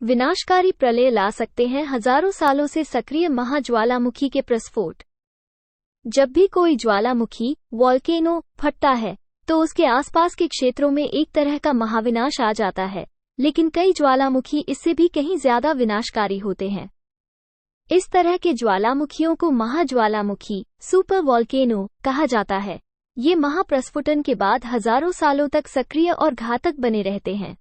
विनाशकारी प्रलय ला सकते हैं हजारों सालों से सक्रिय महाज्वालामुखी के प्रस्फोट। जब भी कोई ज्वालामुखी वॉल्केनो फटता है तो उसके आसपास के क्षेत्रों में एक तरह का महाविनाश आ जाता है, लेकिन कई ज्वालामुखी इससे भी कहीं ज्यादा विनाशकारी होते हैं। इस तरह के ज्वालामुखियों को महाज्वालामुखी सुपर वॉल्केनो कहा जाता है। ये महाप्रस्फुटन के बाद हजारों सालों तक सक्रिय और घातक बने रहते हैं।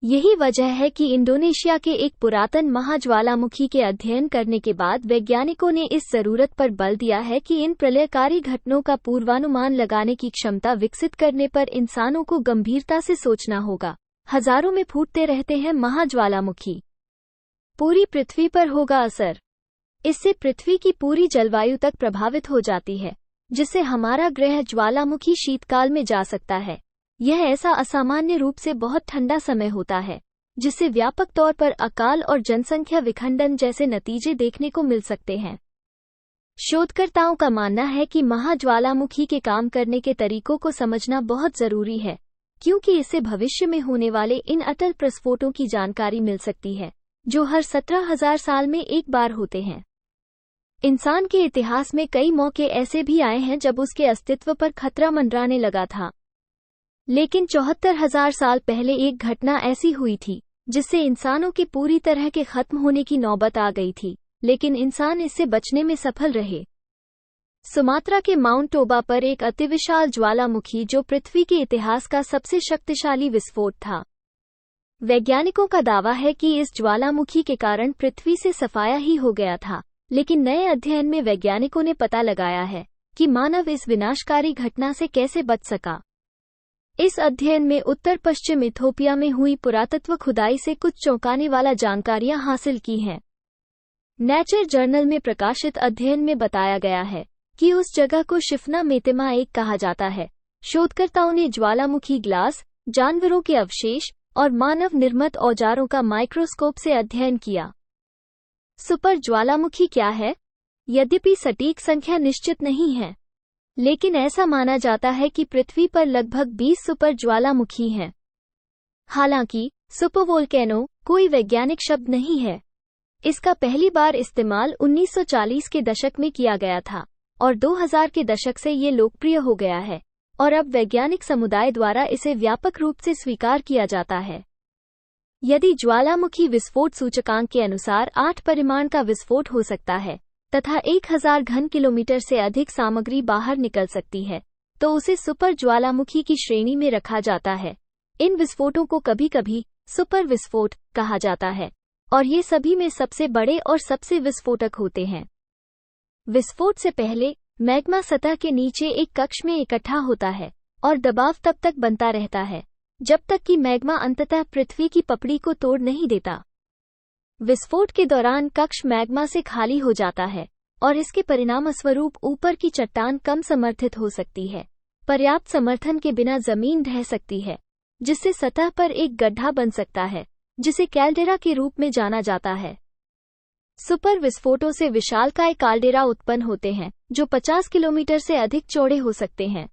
यही वजह है कि इंडोनेशिया के एक पुरातन महाज्वालामुखी के अध्ययन करने के बाद वैज्ञानिकों ने इस जरूरत पर बल दिया है कि इन प्रलयकारी घटनाओं का पूर्वानुमान लगाने की क्षमता विकसित करने पर इंसानों को गंभीरता से सोचना होगा। हजारों में फूटते रहते हैं महाज्वालामुखी। पूरी पृथ्वी पर होगा असर। इससे पृथ्वी की पूरी जलवायु तक प्रभावित हो जाती है, जिससे हमारा ग्रह ज्वालामुखी शीतकाल में जा सकता है। यह ऐसा असामान्य रूप से बहुत ठंडा समय होता है, जिससे व्यापक तौर पर अकाल और जनसंख्या विखंडन जैसे नतीजे देखने को मिल सकते हैं। शोधकर्ताओं का मानना है कि महाज्वालामुखी के काम करने के तरीकों को समझना बहुत जरूरी है, क्योंकि इससे भविष्य में होने वाले इन अटल प्रस्फोटों की जानकारी मिल सकती है, जो हर 17,000 साल में एक बार होते हैं। इंसान के इतिहास में कई मौके ऐसे भी आए हैं जब उसके अस्तित्व पर खतरा मंडराने लगा था, लेकिन 74,000 साल पहले एक घटना ऐसी हुई थी जिससे इंसानों के पूरी तरह के खत्म होने की नौबत आ गई थी, लेकिन इंसान इससे बचने में सफल रहे। सुमात्रा के माउंट टोबा पर एक अतिविशाल ज्वालामुखी जो पृथ्वी के इतिहास का सबसे शक्तिशाली विस्फोट था। वैज्ञानिकों का दावा है कि इस ज्वालामुखी के कारण पृथ्वी से सफाया ही हो गया था, लेकिन नए अध्ययन में वैज्ञानिकों ने पता लगाया है कि मानव इस विनाशकारी घटना से कैसे बच सका। इस अध्ययन में उत्तर पश्चिम इथोपिया में हुई पुरातत्व खुदाई से कुछ चौंकाने वाला जानकारियां हासिल की हैं। नेचर जर्नल में प्रकाशित अध्ययन में बताया गया है कि उस जगह को शिफ्ना मेतेमा 1 कहा जाता है। शोधकर्ताओं ने ज्वालामुखी ग्लास, जानवरों के अवशेष और मानव निर्मित औजारों का माइक्रोस्कोप से अध्ययन किया। सुपर ज्वालामुखी क्या है? यद्यपि सटीक संख्या निश्चित नहीं है, लेकिन ऐसा माना जाता है कि पृथ्वी पर लगभग 20 सुपर ज्वालामुखी हैं। हालांकि सुपरवोल्केनो कोई वैज्ञानिक शब्द नहीं है। इसका पहली बार इस्तेमाल 1940 के दशक में किया गया था और 2000 के दशक से ये लोकप्रिय हो गया है और अब वैज्ञानिक समुदाय द्वारा इसे व्यापक रूप से स्वीकार किया जाता है। यदि ज्वालामुखी विस्फोट सूचकांक के अनुसार 8 परिमाण का विस्फोट हो सकता है तथा 1000 घन किलोमीटर से अधिक सामग्री बाहर निकल सकती है, तो उसे सुपर ज्वालामुखी की श्रेणी में रखा जाता है। इन विस्फोटों को कभी कभी सुपर विस्फोट कहा जाता है और ये सभी में सबसे बड़े और सबसे विस्फोटक होते हैं। विस्फोट से पहले मैग्मा सतह के नीचे एक कक्ष में इकट्ठा होता है और दबाव तब तक बनता रहता है जब तक कि मैग्मा अंततः पृथ्वी की पपड़ी को तोड़ नहीं देता। विस्फोट के दौरान कक्ष मैग्मा से खाली हो जाता है और इसके परिणामस्वरूप ऊपर की चट्टान कम समर्थित हो सकती है। पर्याप्त समर्थन के बिना जमीन ढह सकती है, जिससे सतह पर एक गड्ढा बन सकता है, जिसे कैल्डेरा के रूप में जाना जाता है। सुपर विस्फोटों से विशालकाय काल्डेरा उत्पन्न होते हैं, जो 50 किलोमीटर से अधिक चौड़े हो सकते हैं।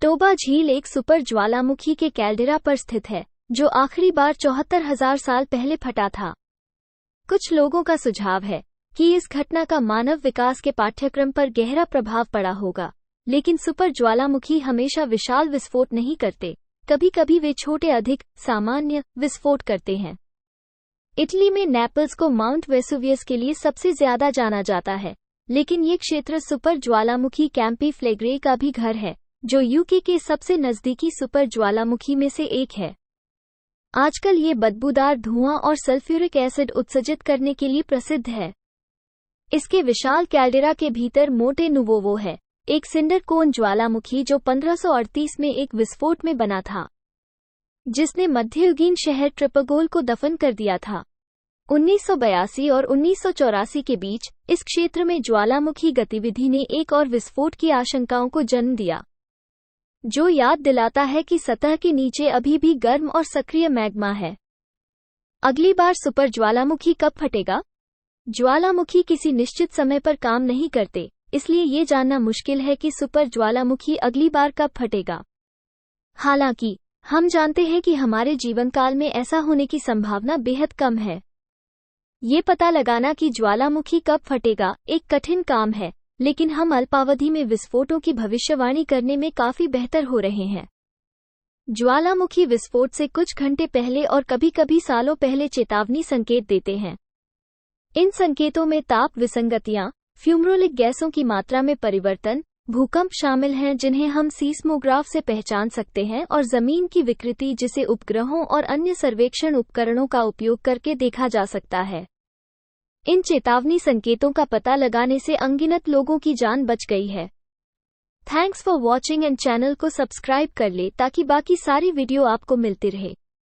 टोबा झील एक सुपर ज्वालामुखी के कैल्डेरा पर स्थित है, जो आखिरी बार 74,000 साल पहले फटा था। कुछ लोगों का सुझाव है कि इस घटना का मानव विकास के पाठ्यक्रम पर गहरा प्रभाव पड़ा होगा, लेकिन सुपर ज्वालामुखी हमेशा विशाल विस्फोट नहीं करते। कभी कभी वे छोटे अधिक सामान्य विस्फोट करते हैं। इटली में नेपल्स को माउंट वेसुवियस के लिए सबसे ज्यादा जाना जाता है, लेकिन ये क्षेत्र सुपर ज्वालामुखी कैंपी फ्लेग्रे का भी घर है, जो यूके के सबसे नजदीकी सुपर ज्वालामुखी में से एक है। आजकल ये बदबूदार धुआं और सल्फ्यूरिक एसिड उत्सर्जित करने के लिए प्रसिद्ध है। इसके विशाल कैल्डेरा के भीतर मोंटे नुवोवो है, एक सिंडर कोन ज्वालामुखी जो 1538 में एक विस्फोट में बना था, जिसने मध्ययुगीन शहर ट्रिपगोल को दफन कर दिया था। 1982 और 1984 के बीच इस क्षेत्र में ज्वालामुखी गतिविधि ने एक और विस्फोट की आशंकाओं को जन्म दिया, जो याद दिलाता है कि सतह के नीचे अभी भी गर्म और सक्रिय मैग्मा है। अगली बार सुपर ज्वालामुखी कब फटेगा? ज्वालामुखी किसी निश्चित समय पर काम नहीं करते, इसलिए ये जानना मुश्किल है कि सुपर ज्वालामुखी अगली बार कब फटेगा। हालांकि हम जानते हैं कि हमारे जीवन काल में ऐसा होने की संभावना बेहद कम है। ये पता लगाना कि ज्वालामुखी कब फटेगा एक कठिन काम है, लेकिन हम अल्पावधि में विस्फोटों की भविष्यवाणी करने में काफी बेहतर हो रहे हैं। ज्वालामुखी विस्फोट से कुछ घंटे पहले और कभी-कभी सालों पहले चेतावनी संकेत देते हैं। इन संकेतों में ताप विसंगतियां, फ्यूमरोलिक गैसों की मात्रा में परिवर्तन, भूकंप शामिल हैं जिन्हें हम सीस्मोग्राफ से पहचान सकते हैं, और जमीन की विकृति जिसे उपग्रहों और अन्य सर्वेक्षण उपकरणों का उपयोग करके देखा जा सकता है। इन चेतावनी संकेतों का पता लगाने से अनगिनत लोगों की जान बच गई है। Thanks for watching and channel को सब्सक्राइब कर ले ताकि बाकी सारी वीडियो आपको मिलती रहे।